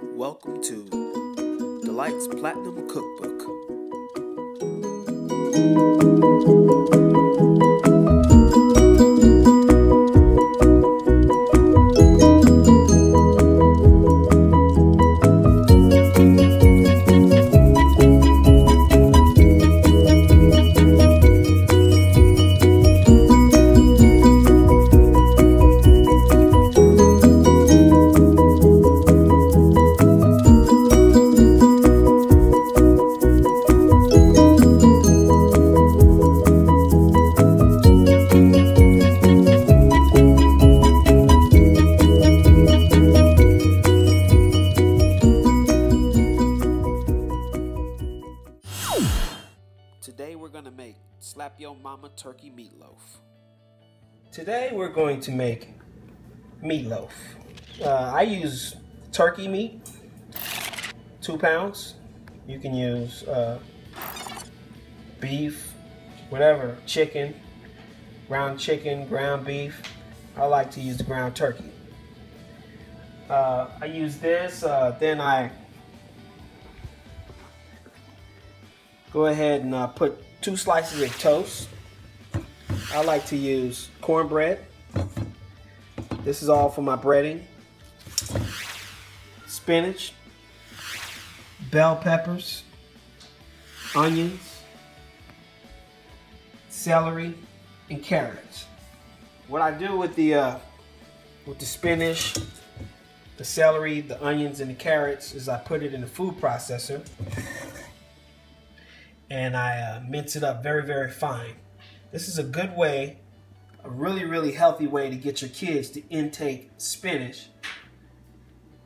Welcome to Delite's Platinum Cookbook. Today we're going to make Slap Yo Mama turkey meatloaf. Today we're going to make meatloaf. I use turkey meat, 2 pounds. You can use beef, whatever, chicken, ground beef. I like to use the ground turkey. I use this, then I go ahead and put 2 slices of toast. I like to use cornbread. This is all for my breading. Spinach, bell peppers, onions, celery, and carrots. What I do with the spinach, the celery, the onions, and the carrots is I put it in the food processor. And I mince it up very, very fine. This is a good way, a really, really healthy way to get your kids to intake spinach,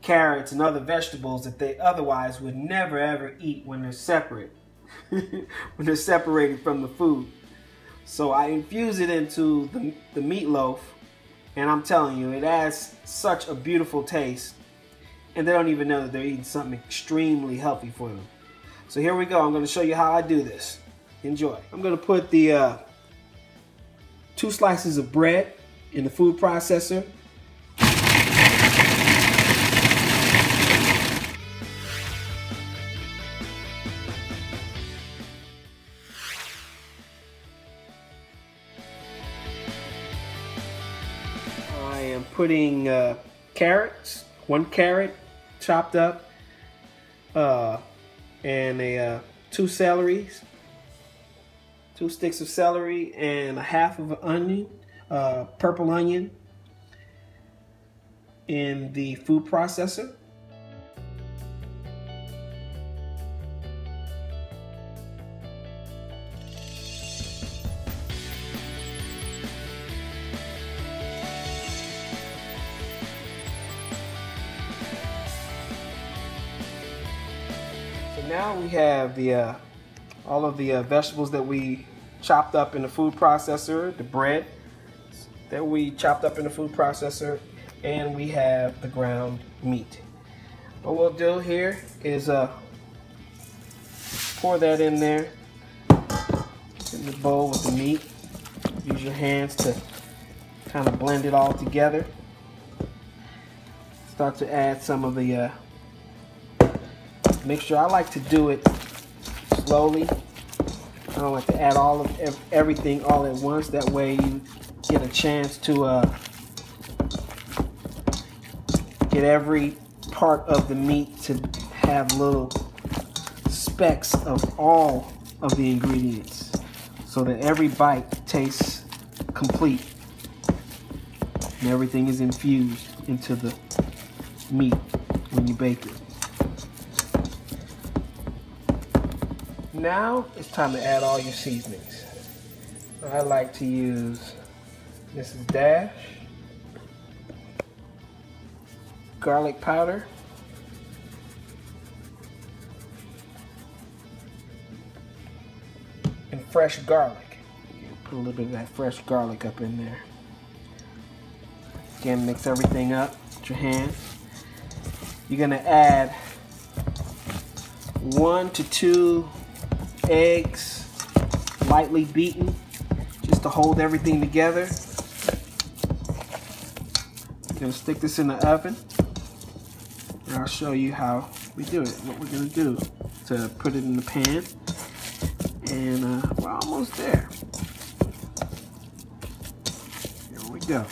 carrots, and other vegetables that they otherwise would never, ever eat when they're separate, when they're separated from the food. So I infuse it into the meatloaf, and I'm telling you, it adds such a beautiful taste, and they don't even know that they're eating something extremely healthy for them. So here we go. I'm going to show you how I do this. Enjoy. I'm going to put the 2 slices of bread in the food processor. I am putting carrots, 1 carrot chopped up, and 2 celeries, 2 sticks of celery, and 1/2 of an onion, purple onion, in the food processor. Now we have the all of the vegetables that we chopped up in the food processor, the bread that we chopped up in the food processor, and we have the ground meat. What we'll do here is pour that in there in the bowl with the meat. Use your hands to kind of blend it all together. Start to add some of the mixture. I like to do it slowly. I don't like to add all of everything all at once. That way you get a chance to get every part of the meat to have little specks of all of the ingredients, so that every bite tastes complete and everything is infused into the meat when you bake it. Now it's time to add all your seasonings. I like to use Mrs. Dash, garlic powder, and fresh garlic. Put a little bit of that fresh garlic up in there. Again, mix everything up with your hands. You're gonna add 1 to 2 eggs, lightly beaten, just to hold everything together. You're gonna stick this in the oven And I'll show you how we do it, what we're gonna do to put it in the pan. And we're almost there. Here we go,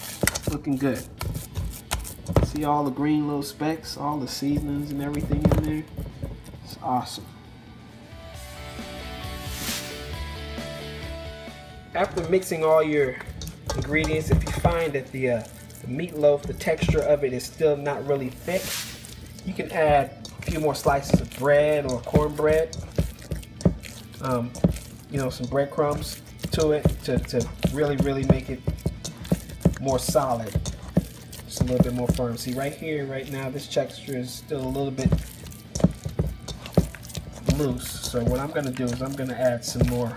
looking good. See all the green little specks, all the seasonings and everything in there. It's awesome. After mixing all your ingredients, if you find that the meatloaf, the texture of it is still not really thick, you can add a few more slices of bread or cornbread, you know, some breadcrumbs to it to really make it more solid, just a little bit more firm. See right here, right now, this texture is still a little bit loose. So what I'm gonna do is I'm gonna add some more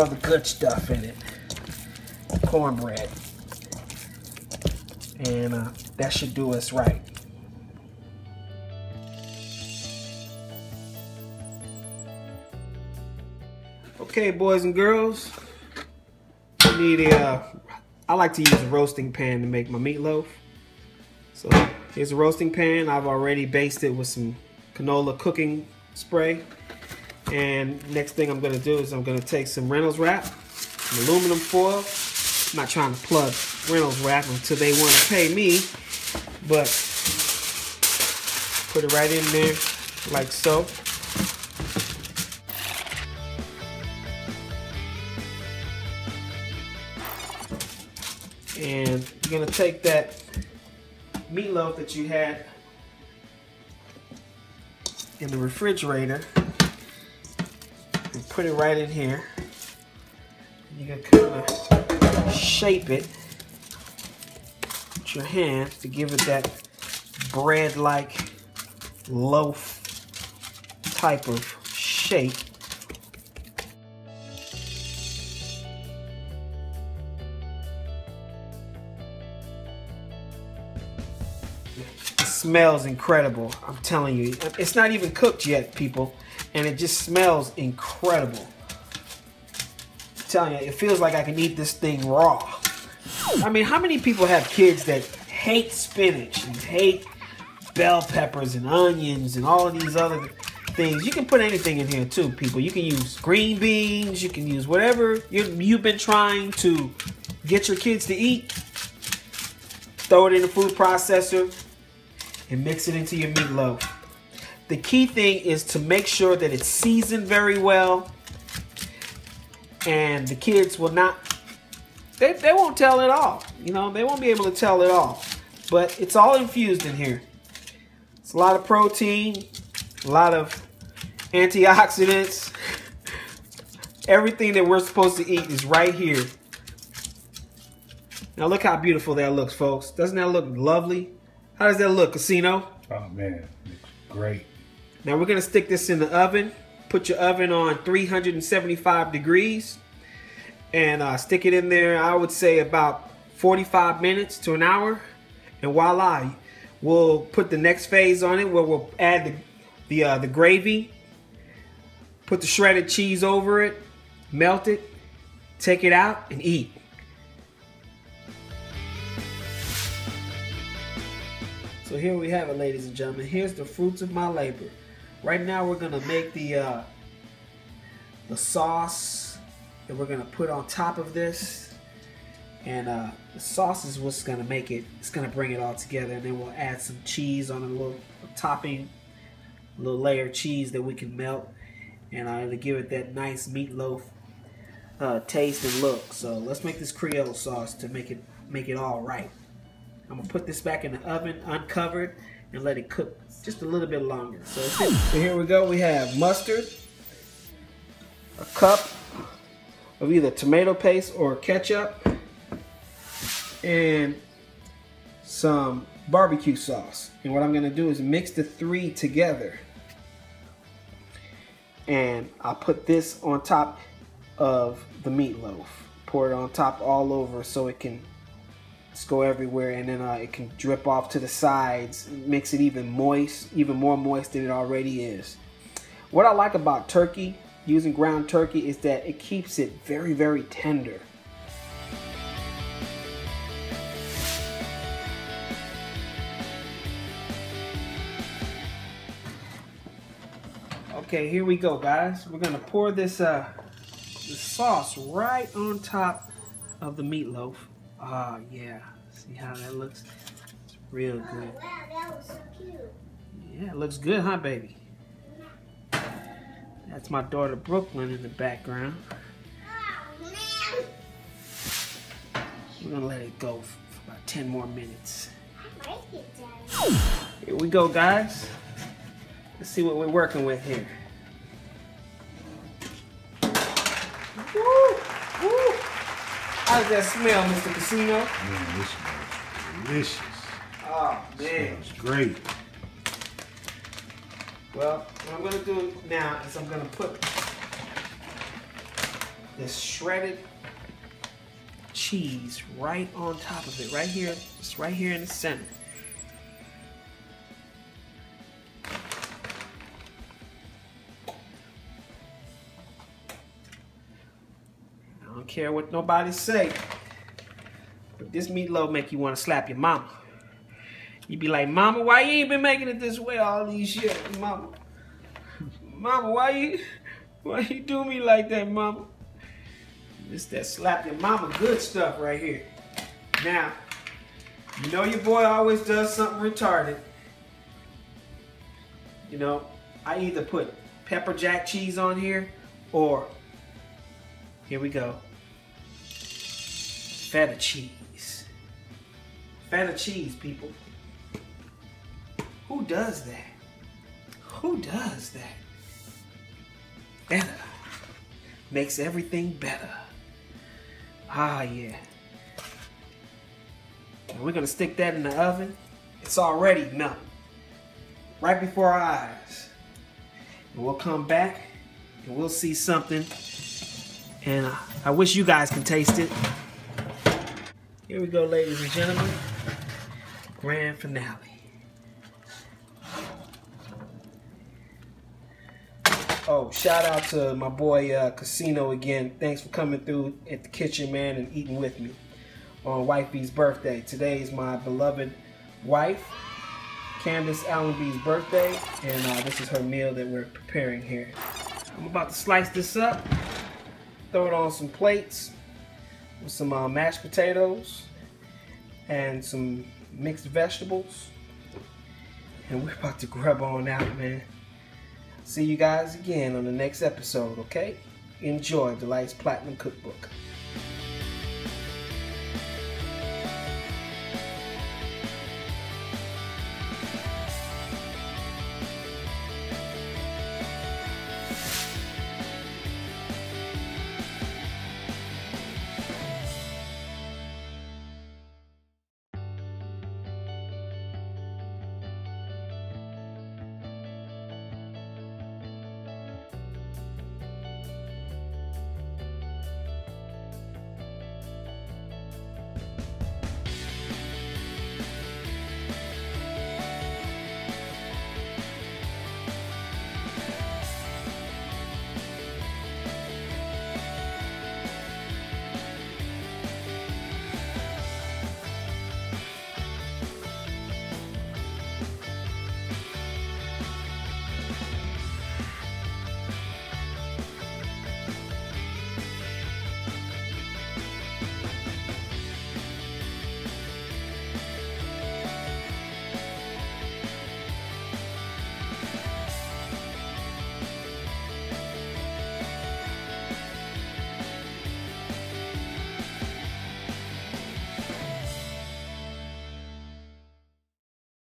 of the good stuff in it, cornbread, and that should do us right. Okay, boys and girls, you need I like to use a roasting pan to make my meatloaf. So here's a roasting pan. I've already basted with some canola cooking spray. And next thing I'm going to do is I'm going to take some Reynolds wrap, some aluminum foil. I'm not trying to plug Reynolds wrap until they want to pay me, but put it right in there like so. And you're going to take that meatloaf that you had in the refrigerator and put it right in here. You're going to kind of shape it with your hands to give it that bread-like loaf type of shape. It smells incredible, I'm telling you. It's not even cooked yet, people, and it just smells incredible. I'm telling you, it feels like I can eat this thing raw. I mean, how many people have kids that hate spinach and hate bell peppers and onions and all of these other things? You can put anything in here too, people. You can use green beans, you can use whatever you've been trying to get your kids to eat. Throw it in the food processor and mix it into your meatloaf. The key thing is to make sure that it's seasoned very well, and the kids will not, they won't tell it all. You know, they won't be able to tell it all. But it's all infused in here. It's a lot of protein, a lot of antioxidants. Everything that we're supposed to eat is right here. Now look how beautiful that looks, folks. Doesn't that look lovely? How does that look, Casino? Oh man, it's great. Now we're gonna stick this in the oven. Put your oven on 375 degrees and stick it in there, I would say about 45 minutes to an hour. And voila, we'll put the next phase on it where we'll add the gravy, put the shredded cheese over it, melt it, take it out and eat. So here we have it, ladies and gentlemen. Here's the fruits of my labor. Right now we're gonna make the sauce that we're gonna put on top of this, and the sauce is what's gonna make it. It's gonna bring it all together, and then we'll add some cheese on a little topping, a little layer of cheese that we can melt, and to give it that nice meatloaf taste and look. So let's make this Creole sauce to make it all right. I'm gonna put this back in the oven uncovered and let it cook just a little bit longer. So here we go. We have mustard, a cup of either tomato paste or ketchup, and some barbecue sauce. And what I'm gonna do is mix the three together. And I'll put this on top of the meatloaf. Pour it on top all over so it can go everywhere, and then it can drip off to the sides, makes it even more moist than it already is. What I like about turkey, using ground turkey, is that it keeps it very, very tender. Okay, here we go, guys. We're gonna pour this sauce right on top of the meatloaf. Ah, yeah. See how that looks? It's real good. Oh, wow, that was so cute. Yeah, it looks good, huh, baby? That's my daughter Brooklyn in the background. Oh, man. We're gonna let it go for about 10 more minutes. I like it, Daddy. Here we go, guys. Let's see what we're working with here. Woo! Woo! How does that smell, Mr. Casino? Man, this smells delicious. Oh, man. Smells great. Well, what I'm gonna do now is I'm gonna put this shredded cheese right on top of it, right here, just right here in the center. I don't care what nobody say, but this meatloaf make you want to slap your mama. You be like, Mama, why you ain't been making it this way all these years, Mama? Mama, why you do me like that, Mama? It's that slap your mama good stuff right here. Now, you know your boy always does something retarded. You know, I either put pepper jack cheese on here or, here we go, feta cheese. Feta cheese, people. Who does that? Who does that? Feta makes everything better. Ah, yeah. And we're gonna stick that in the oven. It's already melted. Right before our eyes. And we'll come back and we'll see something. And I wish you guys can taste it. Here we go, ladies and gentlemen. Grand finale. Oh, shout out to my boy Casino again. Thanks for coming through at the kitchen, man, and eating with me on Wifey's birthday. Today is my beloved wife, Candace Allenby's birthday, and this is her meal that we're preparing here. I'm about to slice this up, throw it on some plates with some mashed potatoes and some mixed vegetables, and we're about to grub on out, man. See you guys again on the next episode, okay? Enjoy Delite's Platinum Cookbook.